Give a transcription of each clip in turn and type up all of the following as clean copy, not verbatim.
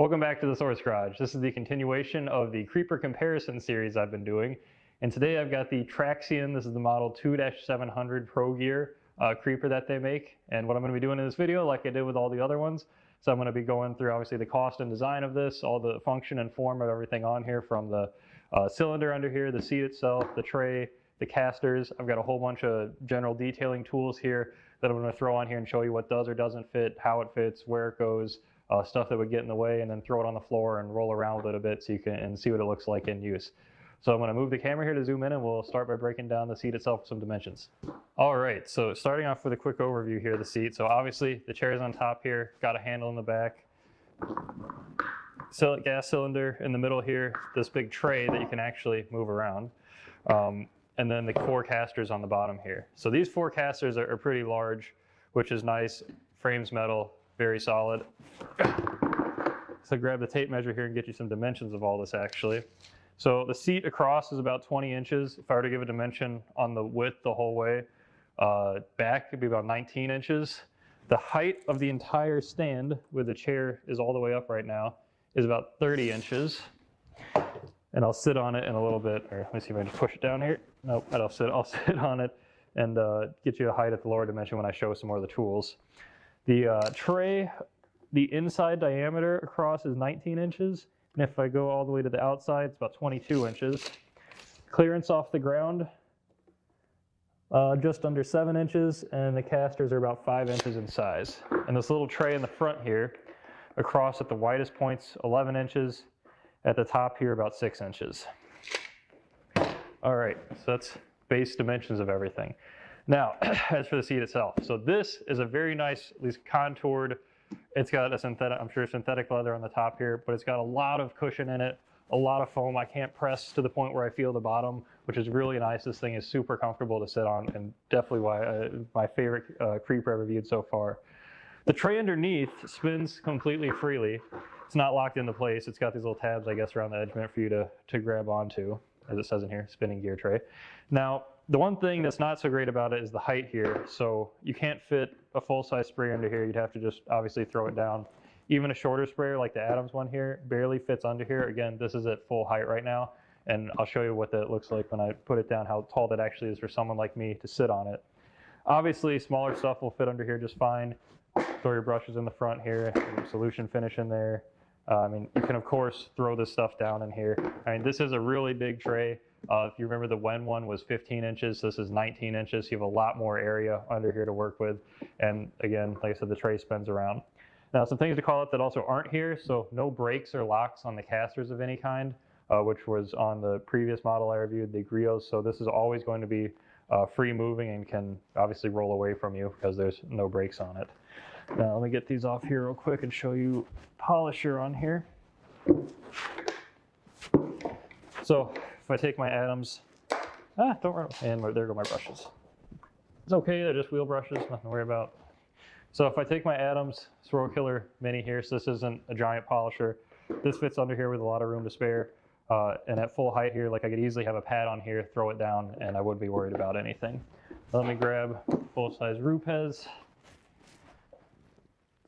Welcome back to the Source Garage. This is the continuation of the creeper comparison series I've been doing. And today I've got the Traxion, this is the model 2-700 Pro Gear creeper that they make. And what I'm going to be doing in this video, like I did with all the other ones, so I'm going to be going through obviously the cost and design of this, all the function and form of everything on here, from the cylinder under here, the seat itself, the tray, the casters. I've got a whole bunch of general detailing tools here that I'm going to throw on here and show you what does or doesn't fit, how it fits, where it goes, stuff that would get in the way, and then throw it on the floor and roll around with it a bit so you can see what it looks like in use. So I'm going to move the camera here to zoom in, and we'll start by breaking down the seat itself with some dimensions. All right, so starting off with a quick overview here of the seat. So obviously the chair is on top here, got a handle in the back, gas cylinder in the middle here, this big tray that you can actually move around, and then the 4 casters on the bottom here. So these 4 casters are pretty large, which is nice. Frame's metal, very solid. So grab the tape measure here and get you some dimensions of all this actually. So the seat across is about 20 inches. If I were to give a dimension on the width the whole way, back would be about 19 inches. The height of the entire stand, where the chair is all the way up right now, is about 30 inches. And I'll sit on it in a little bit, or let me see if I can just push it down here. Nope, I'll sit on it and get you a height at the lower dimension when I show some more of the tools. The tray, the inside diameter across is 19 inches. And if I go all the way to the outside, it's about 22 inches. Clearance off the ground, just under 7 inches, and the casters are about 5 inches in size. And this little tray in the front here, across at the widest points, 11 inches. At the top here, about 6 inches. All right, so that's base dimensions of everything. Now, as for the seat itself, so this is a very nice, at least contoured. It's got a synthetic, I'm sure synthetic leather on the top here, but it's got a lot of cushion in it, a lot of foam. I can't press to the point where I feel the bottom, which is really nice. This thing is super comfortable to sit on, and definitely why my favorite creeper I've reviewed so far. The tray underneath spins completely freely. It's not locked into place. It's got these little tabs, I guess, around the edge meant for you to grab onto, as it says in here, spinning gear tray. Now, the one thing that's not so great about it is the height here. So you can't fit a full-size sprayer under here. You'd have to just obviously throw it down. Even a shorter sprayer like the Adams one here barely fits under here. Again, this is at full height right now, and I'll show you what that looks like when I put it down, how tall that actually is for someone like me to sit on it. Obviously, smaller stuff will fit under here just fine. Throw your brushes in the front here, solution finish in there. I mean, you can of course throw this stuff down in here. I mean, this is a really big tray. If you remember, the Wen one was 15 inches. So this is 19 inches. So you have a lot more area under here to work with. And again, like I said, the tray spins around. Now, some things to call out that also aren't here. So no brakes or locks on the casters of any kind, which was on the previous model I reviewed, the Griots. So this is always going to be free moving and can obviously roll away from you because there's no brakes on it. Now let me get these off here real quick and show you polisher on here. So if I take my Adams, don't run, and there go my brushes. It's okay, they're just wheel brushes, nothing to worry about. So if I take my Adams Throw Killer Mini here, so this isn't a giant polisher, this fits under here with a lot of room to spare. And at full height here, like I could easily have a pad on here, throw it down, and I wouldn't be worried about anything. Let me grab full-size Rupes.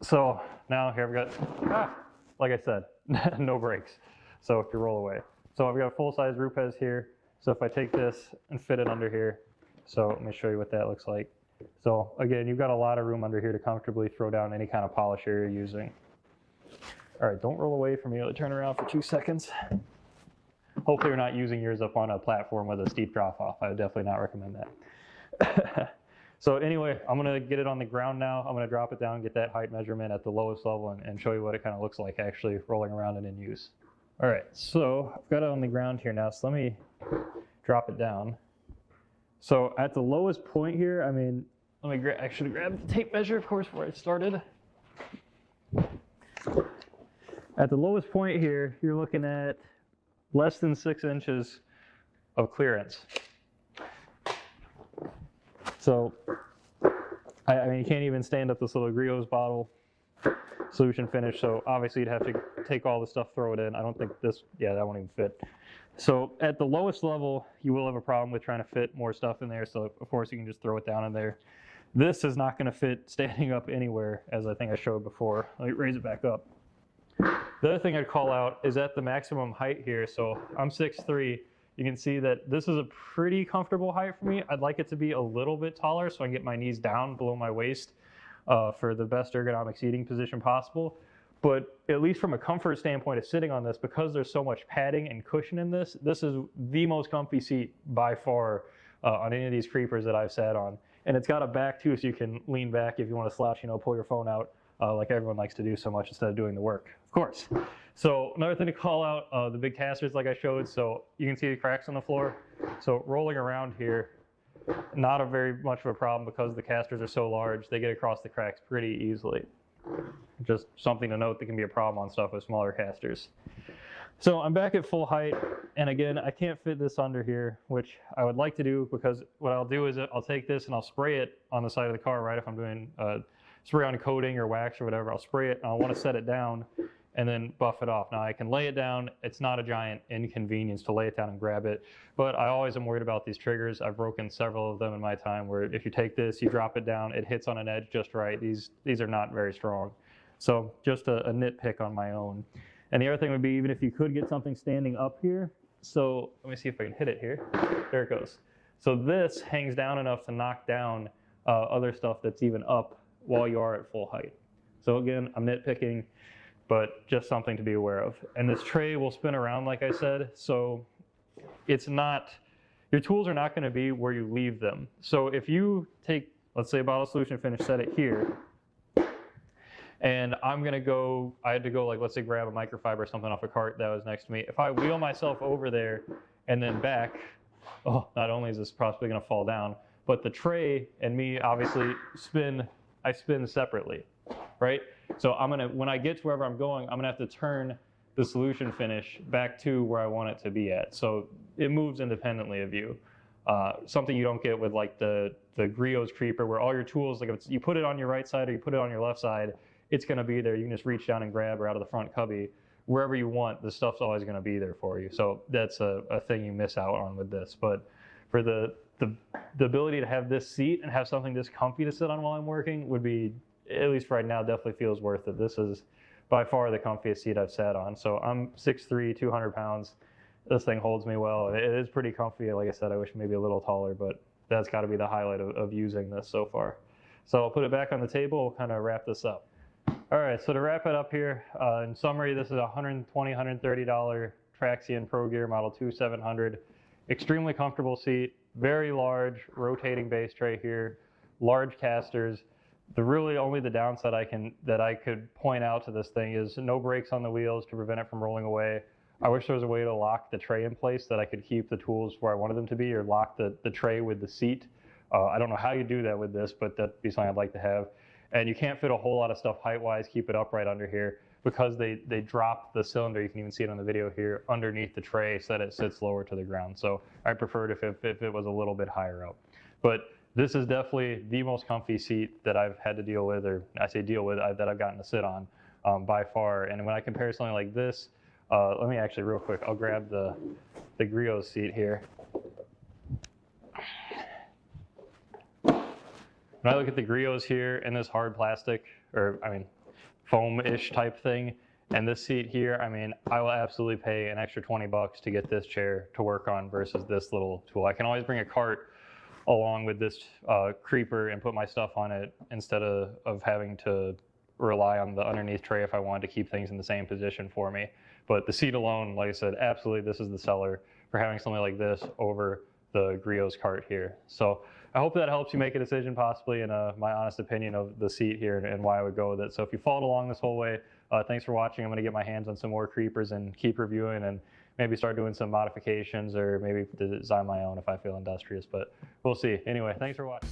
So now here I've got, like I said, no brakes. So if you roll away. So I've got a full-size Rupes here. So if I take this and fit it under here, so let me show you what that looks like. So again, you've got a lot of room under here to comfortably throw down any kind of polisher you're using. All right, don't roll away from me. Let me turn around for 2 seconds. Hopefully you're not using yours up on a platform with a steep drop off. I would definitely not recommend that. So anyway, I'm going to get it on the ground now. I'm going to drop it down, get that height measurement at the lowest level, and show you what it kind of looks like actually rolling around and in use. All right, so I've got it on the ground here now, so let me drop it down. So at the lowest point here, I mean, I should have grabbed the tape measure, of course, before I started. At the lowest point here, you're looking at less than 6 inches of clearance. So, I mean, you can't even stand up this little Griots bottle, solution finish, so obviously you'd have to take all the stuff, throw it in. I don't think this, that won't even fit. So at the lowest level, you will have a problem with trying to fit more stuff in there, so of course you can just throw it down in there. This is not going to fit standing up anywhere, as I think I showed before. Let me raise it back up. The other thing I'd call out is at the maximum height here. So I'm 6'3". You can see that this is a pretty comfortable height for me. I'd like it to be a little bit taller so I can get my knees down below my waist for the best ergonomic seating position possible. But at least from a comfort standpoint of sitting on this, because there's so much padding and cushion in this, this is the most comfy seat by far on any of these creepers that I've sat on. And it's got a back too, so you can lean back if you want to slouch, pull your phone out like everyone likes to do so much instead of doing the work, of course. So another thing to call out, the big casters like I showed. So you can see the cracks on the floor. So rolling around here, not a very much of a problem because the casters are so large, they get across the cracks pretty easily. Just something to note that can be a problem on stuff with smaller casters. So I'm back at full height, and again, I can't fit this under here, which I would like to do, because what I'll do is I'll take this and I'll spray it on the side of the car, right? If I'm doing spray on coating or wax or whatever, I'll spray it and I'll want to set it down and then buff it off. Now I can lay it down. It's not a giant inconvenience to lay it down and grab it, but I always am worried about these triggers. I've broken several of them in my time where if you take this, you drop it down, it hits on an edge just right. These are not very strong. So just a nitpick on my own. And the other thing would be, even if you could get something standing up here. So let me see if I can hit it here. There it goes. So this hangs down enough to knock down other stuff that's even up while you are at full height. So again, I'm nitpicking, but just something to be aware of. And this tray will spin around, like I said, so it's not, your tools are not going to be where you leave them. So if you take, let's say, a bottle solution finish, set it here, and I'm going to go, I had to go, like, let's say, grab a microfiber or something off a cart that was next to me. If I wheel myself over there and then back, oh, not only is this possibly going to fall down, but the tray and me obviously I spin separately, right? So I'm gonna, when I get to wherever I'm going, I'm gonna have to turn the solution finish back to where I want it to be at. So it moves independently of you. Something you don't get with like the Griot's creeper, where all your tools, like if you put it on your right side or you put it on your left side, it's gonna be there. You can just reach down and grab, or out of the front cubby, wherever you want, the stuff's always gonna be there for you. So that's a thing you miss out on with this. But for the ability to have this seat and have something this comfy to sit on while I'm working would be, at least right now, definitely feels worth it. This is by far the comfiest seat I've sat on. So I'm 6'3", 200 pounds. This thing holds me well. It is pretty comfy. Like I said, I wish maybe a little taller, but that's got to be the highlight of using this so far. So I'll put it back on the table. We'll kind of wrap this up. All right, so to wrap it up here, in summary, this is a $120, $130 Traxion Pro Gear Model 2700. Extremely comfortable seat, very large rotating base tray here, large casters. Really only the downside that I could point out to this thing is no brakes on the wheels to prevent it from rolling away. I wish there was a way to lock the tray in place that I could keep the tools where I wanted them to be, or lock the tray with the seat. I don't know how you do that with this, but that'd be something I'd like to have. And you can't fit a whole lot of stuff height-wise, keep it upright under here, because they drop the cylinder, you can even see it on the video here, underneath the tray so that it sits lower to the ground. So I preferred if it was a little bit higher up. But this is definitely the most comfy seat that I've had to deal with, or I say deal with, that I've gotten to sit on by far. And when I compare something like this, let me actually real quick, I'll grab the Griot's seat here. When I look at the Griot's here and this hard plastic, or I mean, foam-ish type thing, and this seat here, I mean, I will absolutely pay an extra 20 bucks to get this chair to work on versus this little tool. I can always bring a cart along with this creeper and put my stuff on it instead of having to rely on the underneath tray if I wanted to keep things in the same position for me. But the seat alone, like I said, absolutely this is the seller for having something like this over the Griot's cart here. So I hope that helps you make a decision possibly, and my honest opinion of the seat here and why I would go with it. So if you followed along this whole way, thanks for watching. I'm going to get my hands on some more creepers and keep reviewing, and maybe start doing some modifications, or maybe design my own if I feel industrious, but we'll see. Anyway, thanks for watching.